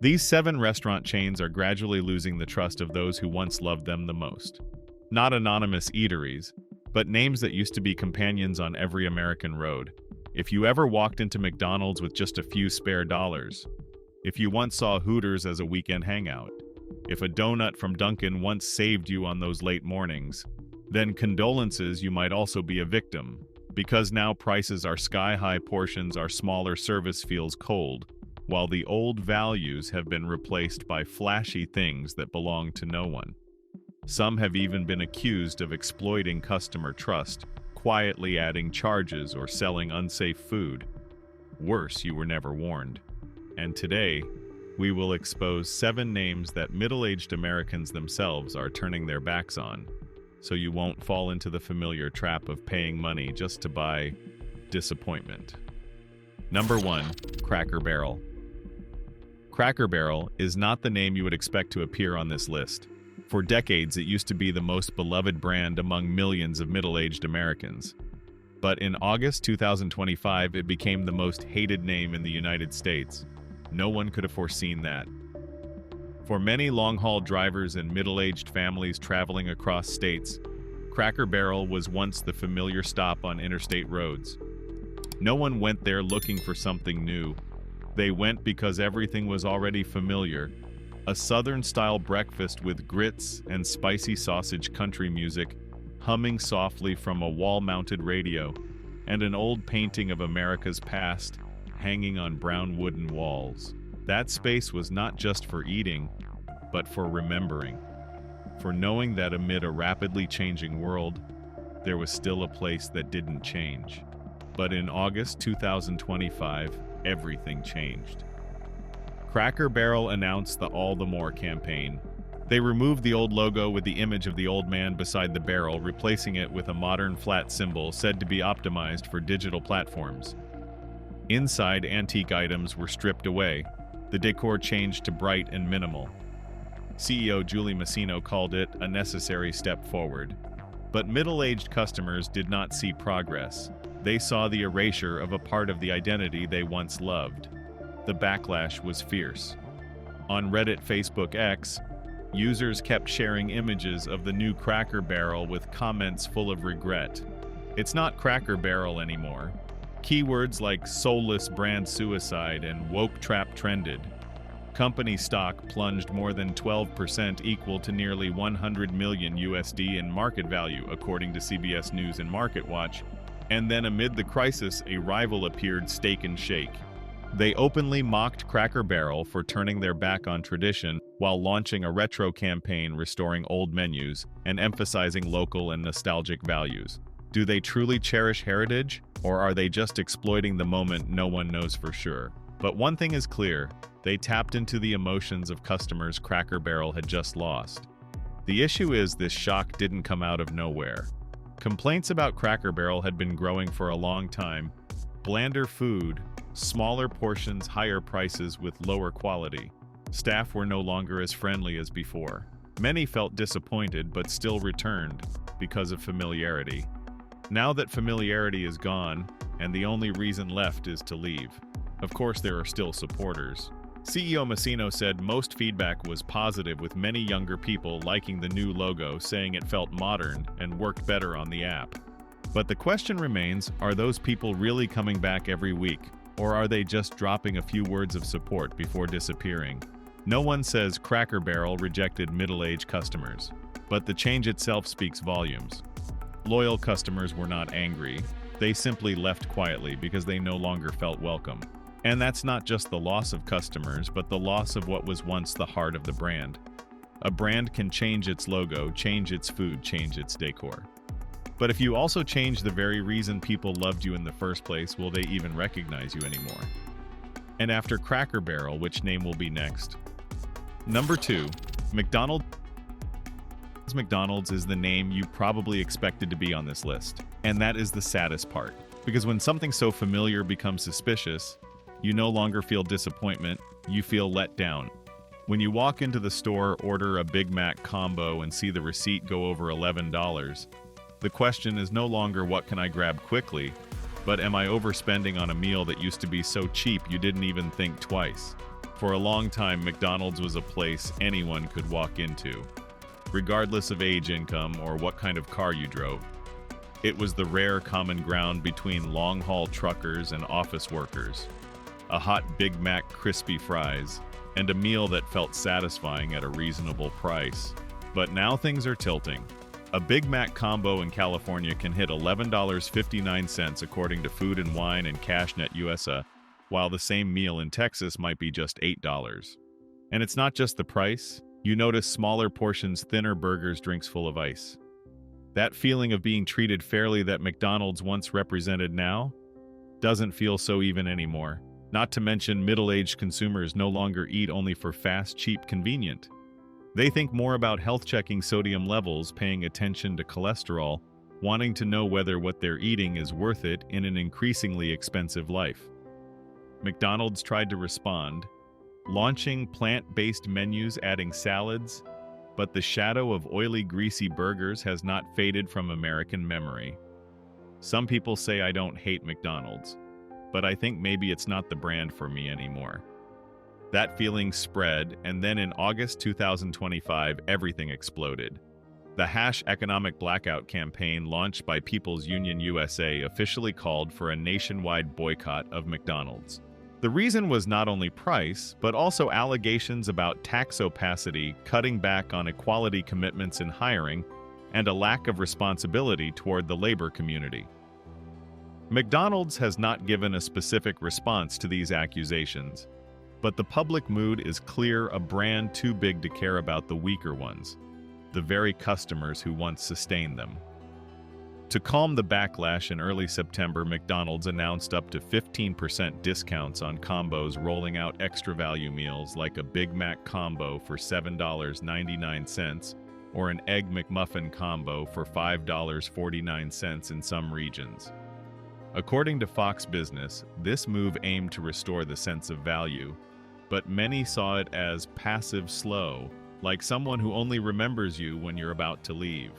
These 7 restaurant chains are gradually losing the trust of those who once loved them the most. Not anonymous eateries, but names that used to be companions on every American road. If you ever walked into McDonald's with just a few spare dollars, if you once saw Hooters as a weekend hangout, if a donut from Dunkin' once saved you on those late mornings, then condolences, you might also be a victim. Because now prices are sky-high, portions are smaller, service feels cold, while the old values have been replaced by flashy things that belong to no one. Some have even been accused of exploiting customer trust, quietly adding charges or selling unsafe food. Worse, you were never warned. And today, we will expose 7 names that middle-aged Americans themselves are turning their backs on, so you won't fall into the familiar trap of paying money just to buy disappointment. Number 1, Cracker Barrel. Cracker Barrel is not the name you would expect to appear on this list. For decades, it used to be the most beloved brand among millions of middle-aged Americans. But in August 2025, it became the most hated name in the United States. No one could have foreseen that. For many long-haul drivers and middle-aged families traveling across states, Cracker Barrel was once the familiar stop on interstate roads. No one went there looking for something new. They went because everything was already familiar. A Southern-style breakfast with grits and spicy sausage, country music humming softly from a wall-mounted radio, and an old painting of America's past hanging on brown wooden walls. That space was not just for eating, but for remembering. For knowing that amid a rapidly changing world, there was still a place that didn't change. But in August 2025, everything changed. Cracker Barrel announced the All the More campaign. They removed the old logo with the image of the old man beside the barrel, replacing it with a modern flat symbol said to be optimized for digital platforms. Inside, antique items were stripped away. The decor changed to bright and minimal. CEO Julie Masino called it a necessary step forward. But middle-aged customers did not see progress. They saw the erasure of a part of the identity they once loved. The backlash was fierce. On Reddit, Facebook, X, users kept sharing images of the new Cracker Barrel with comments full of regret. It's not Cracker Barrel anymore. Keywords like soulless brand suicide and woke trap trended. Company stock plunged more than 12%, equal to nearly 100 million USD in market value, according to CBS News and MarketWatch. And then amid the crisis, a rival appeared, Steak and Shake. They openly mocked Cracker Barrel for turning their back on tradition while launching a retro campaign restoring old menus and emphasizing local and nostalgic values. Do they truly cherish heritage, or are they just exploiting the moment? No one knows for sure. But one thing is clear, they tapped into the emotions of customers Cracker Barrel had just lost. The issue is this shock didn't come out of nowhere. Complaints about Cracker Barrel had been growing for a long time. Blander food, smaller portions, higher prices with lower quality. Staff were no longer as friendly as before. Many felt disappointed but still returned because of familiarity. Now that familiarity is gone, and the only reason left is to leave. Of course, there are still supporters. CEO Masino said most feedback was positive, with many younger people liking the new logo, saying it felt modern and worked better on the app. But the question remains, are those people really coming back every week, or are they just dropping a few words of support before disappearing? No one says Cracker Barrel rejected middle-aged customers, but the change itself speaks volumes. Loyal customers were not angry. They simply left quietly because they no longer felt welcome. And that's not just the loss of customers, but the loss of what was once the heart of the brand. A brand can change its logo, change its food, change its decor. But if you also change the very reason people loved you in the first place, will they even recognize you anymore? And after Cracker Barrel, which name will be next? Number 2, McDonald's. McDonald's is the name you probably expected to be on this list. And that is the saddest part. Because when something so familiar becomes suspicious, you no longer feel disappointment, you feel let down. When you walk into the store, order a Big Mac combo, and see the receipt go over $11, the question is no longer what can I grab quickly, but am I overspending on a meal that used to be so cheap you didn't even think twice? For a long time, McDonald's was a place anyone could walk into, regardless of age, income, or what kind of car you drove. It was the rare common ground between long-haul truckers and office workers. A hot Big Mac crispy fries, and a meal that felt satisfying at a reasonable price. But now things are tilting. A Big Mac combo in California can hit $11.59 according to Food and Wine and CashNet USA, while the same meal in Texas might be just $8. And it's not just the price. You notice smaller portions, thinner burgers, drinks full of ice. That feeling of being treated fairly that McDonald's once represented now doesn't feel so even anymore. Not to mention, middle-aged consumers no longer eat only for fast, cheap, convenient. They think more about health-checking sodium levels, paying attention to cholesterol, wanting to know whether what they're eating is worth it in an increasingly expensive life. McDonald's tried to respond, launching plant-based menus, adding salads, but the shadow of oily, greasy burgers has not faded from American memory. Some people say I don't hate McDonald's, but I think maybe it's not the brand for me anymore. That feeling spread, and then in August 2025, everything exploded. The #economic blackout campaign launched by People's Union USA officially called for a nationwide boycott of McDonald's. The reason was not only price, but also allegations about tax opacity, cutting back on equality commitments in hiring, and a lack of responsibility toward the labor community. McDonald's has not given a specific response to these accusations, but the public mood is clear: a brand too big to care about the weaker ones, the very customers who once sustained them. To calm the backlash, in early September, McDonald's announced up to 15% discounts on combos, rolling out extra value meals like a Big Mac combo for $7.99 or an Egg McMuffin combo for $5.49 in some regions. According to Fox Business, this move aimed to restore the sense of value, but many saw it as passive slow, like someone who only remembers you when you're about to leave.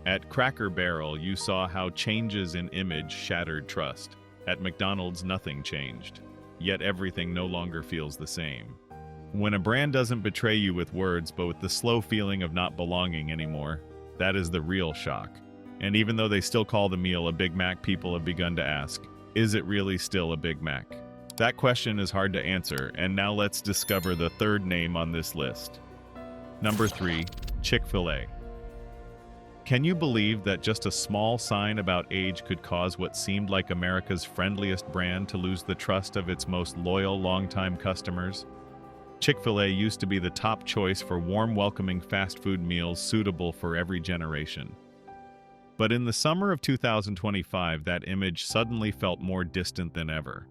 At Cracker Barrel, you saw how changes in image shattered trust. At McDonald's, nothing changed, yet everything no longer feels the same. When a brand doesn't betray you with words, but with the slow feeling of not belonging anymore, that is the real shock. And even though they still call the meal a Big Mac, people have begun to ask, is it really still a Big Mac? That question is hard to answer, and now let's discover the third name on this list. Number 3, Chick-fil-A. Can you believe that just a small sign about age could cause what seemed like America's friendliest brand to lose the trust of its most loyal, longtime customers? Chick-fil-A used to be the top choice for warm, welcoming fast food meals suitable for every generation. But in the summer of 2025, that image suddenly felt more distant than ever.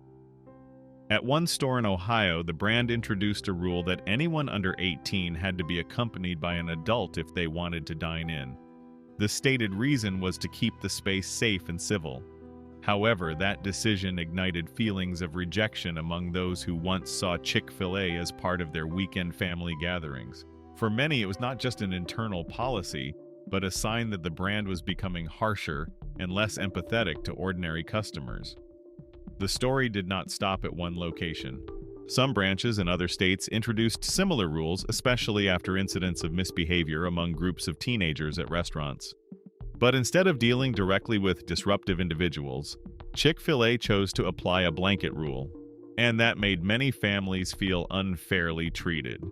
At one store in Ohio, the brand introduced a rule that anyone under 18 had to be accompanied by an adult if they wanted to dine in. The stated reason was to keep the space safe and civil. However, that decision ignited feelings of rejection among those who once saw Chick-fil-A as part of their weekend family gatherings. For many, it was not just an internal policy, but a sign that the brand was becoming harsher and less empathetic to ordinary customers. The story did not stop at one location. Some branches in other states introduced similar rules, especially after incidents of misbehavior among groups of teenagers at restaurants. But instead of dealing directly with disruptive individuals, Chick-fil-A chose to apply a blanket rule, and that made many families feel unfairly treated.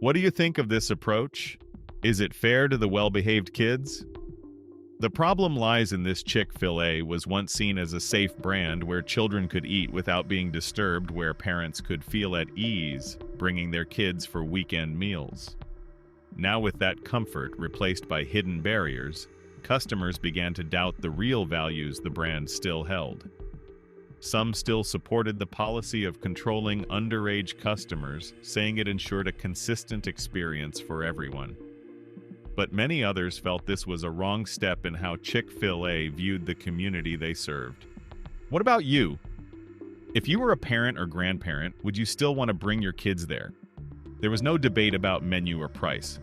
What do you think of this approach? Is it fair to the well-behaved kids? The problem lies in this: Chick-fil-A was once seen as a safe brand where children could eat without being disturbed, where parents could feel at ease bringing their kids for weekend meals. Now, with that comfort replaced by hidden barriers, customers began to doubt the real values the brand still held. Some still supported the policy of controlling underage customers, saying it ensured a consistent experience for everyone. But many others felt this was a wrong step in how Chick-fil-A viewed the community they served. What about you? If you were a parent or grandparent, would you still want to bring your kids there? There was no debate about menu or price.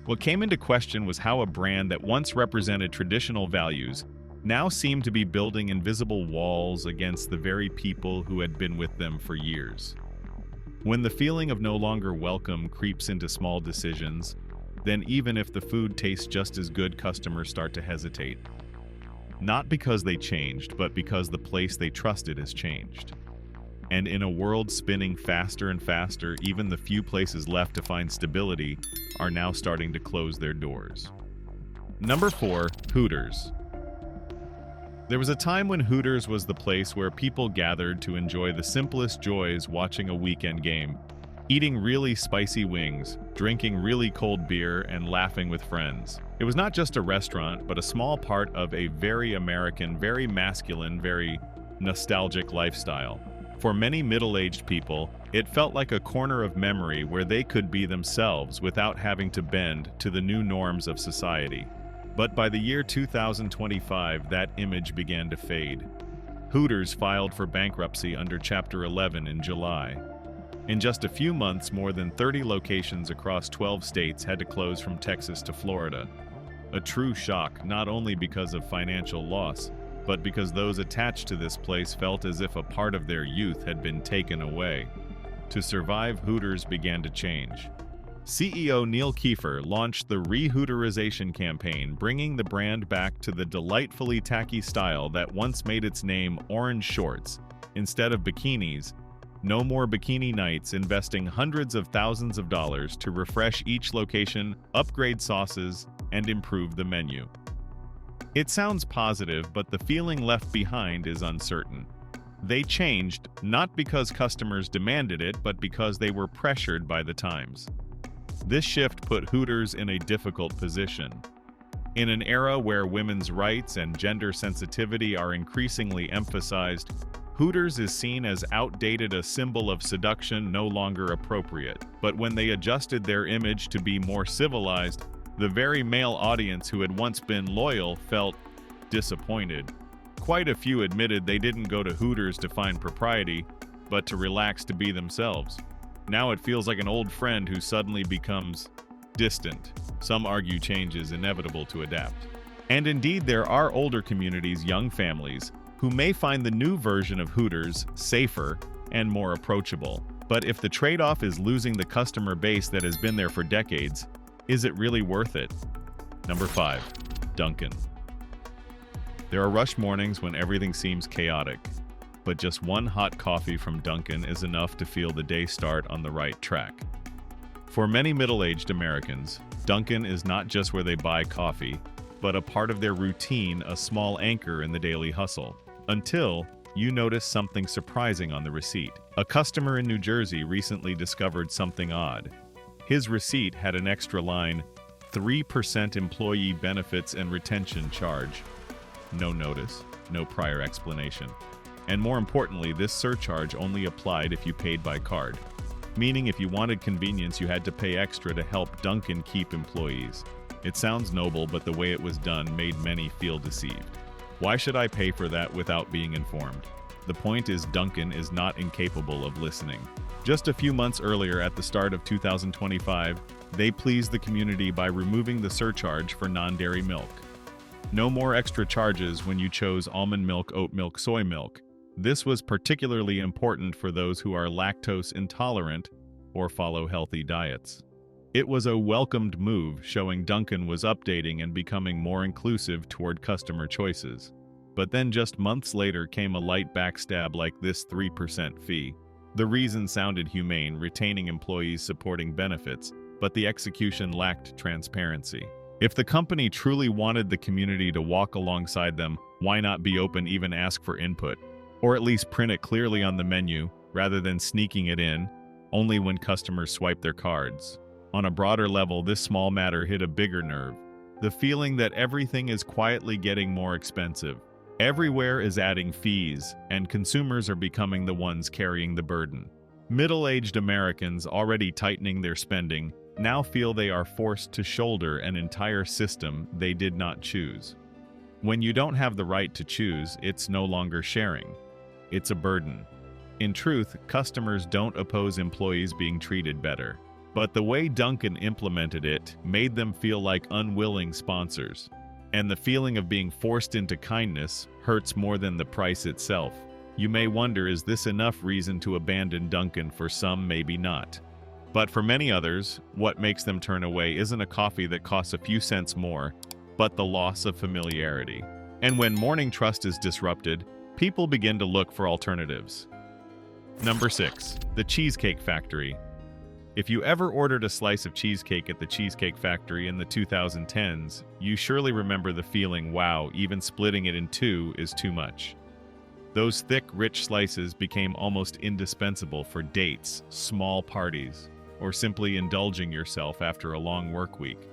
What came into question was how a brand that once represented traditional values now seemed to be building invisible walls against the very people who had been with them for years. When the feeling of no longer welcome creeps into small decisions, then even if the food tastes just as good, customers start to hesitate. Not because they changed, but because the place they trusted has changed. And in a world spinning faster and faster, even the few places left to find stability are now starting to close their doors. Number 4, Hooters. There was a time when Hooters was the place where people gathered to enjoy the simplest joys, watching a weekend game, eating really spicy wings, drinking really cold beer, and laughing with friends. It was not just a restaurant, but a small part of a very American, very masculine, very nostalgic lifestyle. For many middle-aged people, it felt like a corner of memory where they could be themselves without having to bend to the new norms of society. But by the year 2025, that image began to fade. Hooters filed for bankruptcy under Chapter 11 in July. In just a few months, more than 30 locations across 12 states had to close from Texas to Florida. A true shock, not only because of financial loss, but because those attached to this place felt as if a part of their youth had been taken away. To survive, Hooters began to change. CEO Neil Kiefer launched the Re-Hooterization campaign, bringing the brand back to the delightfully tacky style that once made its name orange shorts. Instead of bikinis, no more bikini nights, investing hundreds of thousands of dollars to refresh each location, upgrade sauces, and improve the menu. It sounds positive, but the feeling left behind is uncertain. They changed, not because customers demanded it, but because they were pressured by the times. This shift put Hooters in a difficult position. In an era where women's rights and gender sensitivity are increasingly emphasized, Hooters is seen as outdated, a symbol of seduction no longer appropriate. But when they adjusted their image to be more civilized, the very male audience who had once been loyal felt disappointed. Quite a few admitted they didn't go to Hooters to find propriety, but to relax, to be themselves. Now it feels like an old friend who suddenly becomes distant. Some argue change is inevitable to adapt. And indeed, there are older communities, young families, who may find the new version of Hooters safer and more approachable. But if the trade-off is losing the customer base that has been there for decades, is it really worth it? Number 5, Dunkin'. There are rush mornings when everything seems chaotic, but just one hot coffee from Dunkin' is enough to feel the day start on the right track. For many middle-aged Americans, Dunkin' is not just where they buy coffee, but a part of their routine, a small anchor in the daily hustle. Until you notice something surprising on the receipt. A customer in New Jersey recently discovered something odd. His receipt had an extra line, 3% employee benefits and retention charge. No notice, no prior explanation. And more importantly, this surcharge only applied if you paid by card. Meaning if you wanted convenience, you had to pay extra to help Dunkin' keep employees. It sounds noble, but the way it was done made many feel deceived. Why should I pay for that without being informed? The point is, Dunkin' is not incapable of listening. Just a few months earlier, at the start of 2025, they pleased the community by removing the surcharge for non-dairy milk. No more extra charges when you chose almond milk, oat milk, soy milk. This was particularly important for those who are lactose intolerant or follow healthy diets. It was a welcomed move, showing Dunkin' was updating and becoming more inclusive toward customer choices. But then just months later came a light backstab like this 3% fee. The reason sounded humane, retaining employees, supporting benefits, but the execution lacked transparency. If the company truly wanted the community to walk alongside them, why not be open, even ask for input? Or at least print it clearly on the menu, rather than sneaking it in, only when customers swipe their cards. On a broader level, this small matter hit a bigger nerve. The feeling that everything is quietly getting more expensive. Everywhere is adding fees, and consumers are becoming the ones carrying the burden. Middle-aged Americans, already tightening their spending, now feel they are forced to shoulder an entire system they did not choose. When you don't have the right to choose, it's no longer sharing. It's a burden. In truth, customers don't oppose employees being treated better. But the way Dunkin' implemented it made them feel like unwilling sponsors. And the feeling of being forced into kindness hurts more than the price itself. You may wonder, is this enough reason to abandon Dunkin'? For some, maybe not. But for many others, what makes them turn away isn't a coffee that costs a few cents more, but the loss of familiarity. And when morning trust is disrupted, people begin to look for alternatives. Number 6. The Cheesecake Factory. If you ever ordered a slice of cheesecake at the Cheesecake Factory in the 2010s, you surely remember the feeling, wow, even splitting it in two is too much. Those thick, rich slices became almost indispensable for dates, small parties, or simply indulging yourself after a long work week.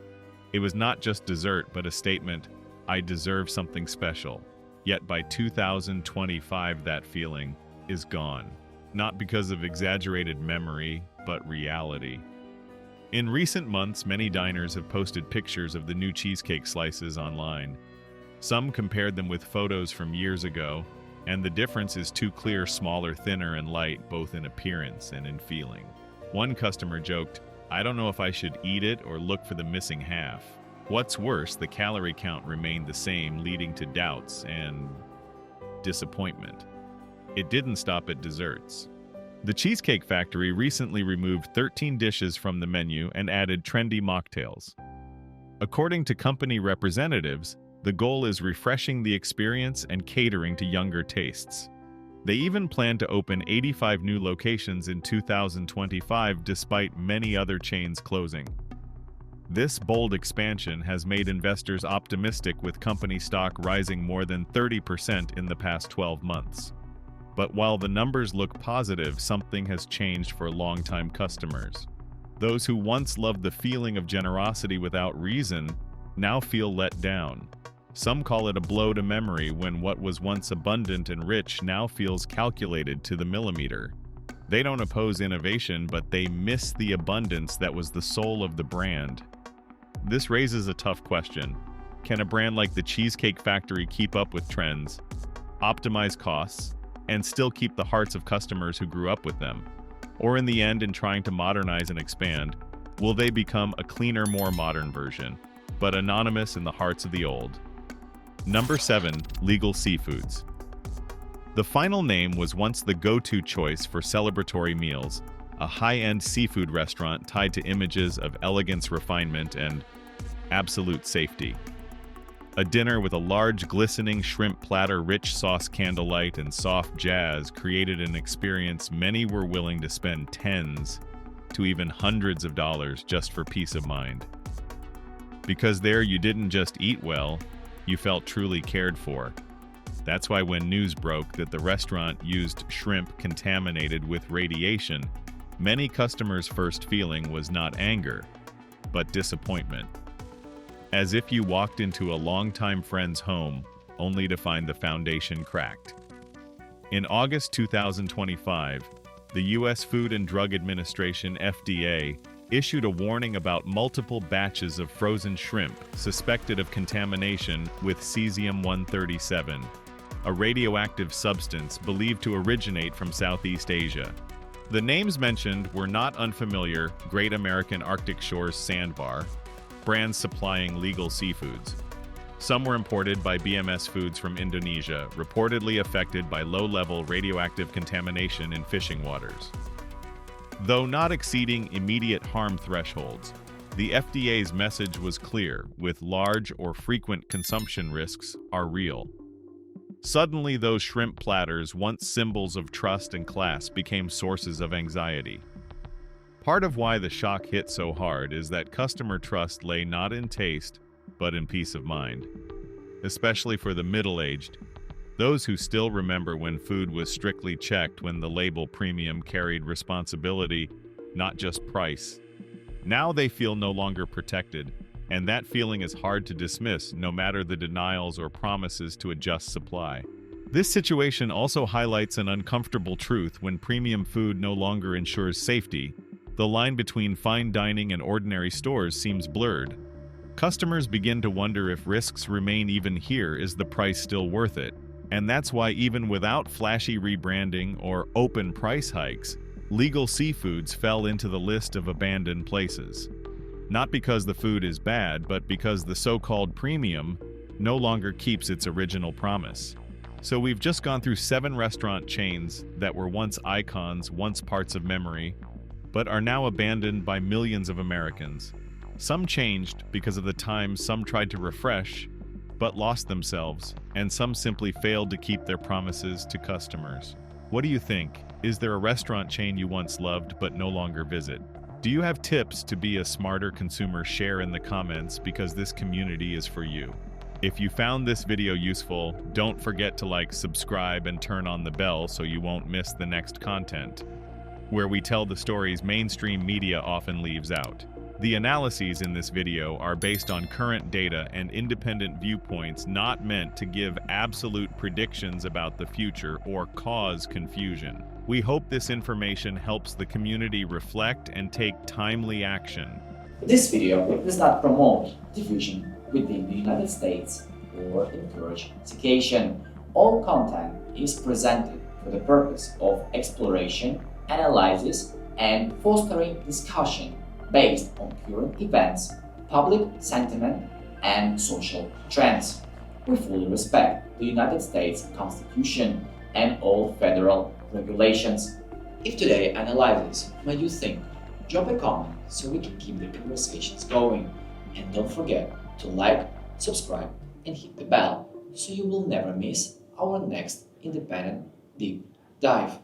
It was not just dessert, but a statement, I deserve something special. Yet by 2025, that feeling is gone. Not because of exaggerated memory, but reality. In recent months, many diners have posted pictures of the new cheesecake slices online. Some compared them with photos from years ago, and the difference is too clear: smaller, thinner, and light, both in appearance and in feeling. One customer joked, I don't know if I should eat it or look for the missing half. What's worse, the calorie count remained the same, leading to doubts and disappointment. It didn't stop at desserts. The Cheesecake Factory recently removed 13 dishes from the menu and added trendy mocktails. According to company representatives, the goal is refreshing the experience and catering to younger tastes. They even plan to open 85 new locations in 2025, despite many other chains closing. This bold expansion has made investors optimistic, with company stock rising more than 30% in the past 12 months. But while the numbers look positive, something has changed for longtime customers. Those who once loved the feeling of generosity without reason now feel let down. Some call it a blow to memory, when what was once abundant and rich now feels calculated to the millimeter. They don't oppose innovation, but they miss the abundance that was the soul of the brand. This raises a tough question. Can a brand like the Cheesecake Factory keep up with trends, optimize costs, and still keep the hearts of customers who grew up with them? Or in the end, in trying to modernize and expand, will they become a cleaner, more modern version, but anonymous in the hearts of the old? Number 7. Legal Seafoods. The final name was once the go-to choice for celebratory meals, a high-end seafood restaurant tied to images of elegance, refinement, and absolute safety. A dinner with a large, glistening shrimp platter, rich sauce, candlelight, and soft jazz created an experience many were willing to spend tens to even hundreds of dollars just for peace of mind. Because there you didn't just eat well, you felt truly cared for. That's why when news broke that the restaurant used shrimp contaminated with radiation, many customers' first feeling was not anger, but disappointment. As if you walked into a longtime friend's home, only to find the foundation cracked. In August 2025, the U.S. Food and Drug Administration (FDA) issued a warning about multiple batches of frozen shrimp suspected of contamination with cesium-137, a radioactive substance believed to originate from Southeast Asia. The names mentioned were not unfamiliar: Great American Arctic Shores Sandbar, brands supplying legal seafoods. Some were imported by BMS Foods from Indonesia, reportedly affected by low-level radioactive contamination in fishing waters. Though not exceeding immediate harm thresholds, the FDA's message was clear: with large or frequent consumption, risks are real. Suddenly, those shrimp platters, once symbols of trust and class, became sources of anxiety. Part of why the shock hit so hard is that customer trust lay not in taste, but in peace of mind. Especially for the middle-aged, those who still remember when food was strictly checked, when the label premium carried responsibility, not just price. Now they feel no longer protected, and that feeling is hard to dismiss, no matter the denials or promises to adjust supply. This situation also highlights an uncomfortable truth: when premium food no longer ensures safety, the line between fine dining and ordinary stores seems blurred. Customers begin to wonder if risks remain even here. Is the price still worth it? And that's why, even without flashy rebranding or open price hikes, legal seafoods fell into the list of abandoned places. Not because the food is bad, but because the so-called premium no longer keeps its original promise. So we've just gone through 7 restaurant chains that were once icons, once parts of memory, but are now abandoned by millions of Americans. Some changed because of the time, some tried to refresh, but lost themselves, and some simply failed to keep their promises to customers. What do you think? Is there a restaurant chain you once loved but no longer visit? Do you have tips to be a smarter consumer? Share in the comments, because this community is for you. If you found this video useful, don't forget to like, subscribe, and turn on the bell so you won't miss the next content, where we tell the stories mainstream media often leaves out. The analyses in this video are based on current data and independent viewpoints, not meant to give absolute predictions about the future or cause confusion. We hope this information helps the community reflect and take timely action. This video does not promote division within the United States or encourage segregation. All content is presented for the purpose of exploration, analysis, and fostering discussion based on current events, public sentiment, and social trends. We fully respect the United States Constitution and all federal regulations. If today's analysis made you think, drop a comment so we can keep the conversations going. And don't forget to like, subscribe, and hit the bell so you will never miss our next independent deep dive.